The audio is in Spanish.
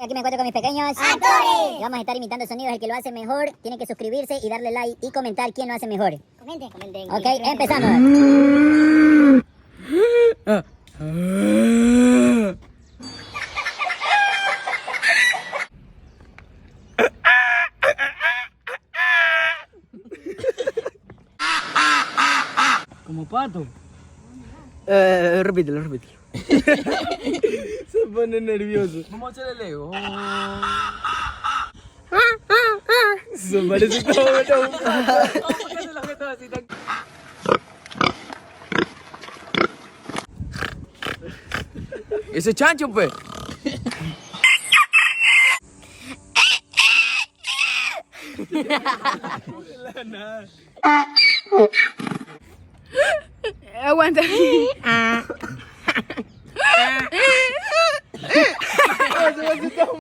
Aquí me encuentro con mis pequeños actores. Y vamos a estar imitando sonidos. El que lo hace mejor tiene que suscribirse y darle like y comentar quién lo hace mejor. Comenten. Ok, empezamos. Como pato. Repítelo. Se pone nervioso. Vamos a hacer el ego. Se parece como un pato. ¿Por qué hace los gestos así tan... Ese chancho, pues. Aguanta.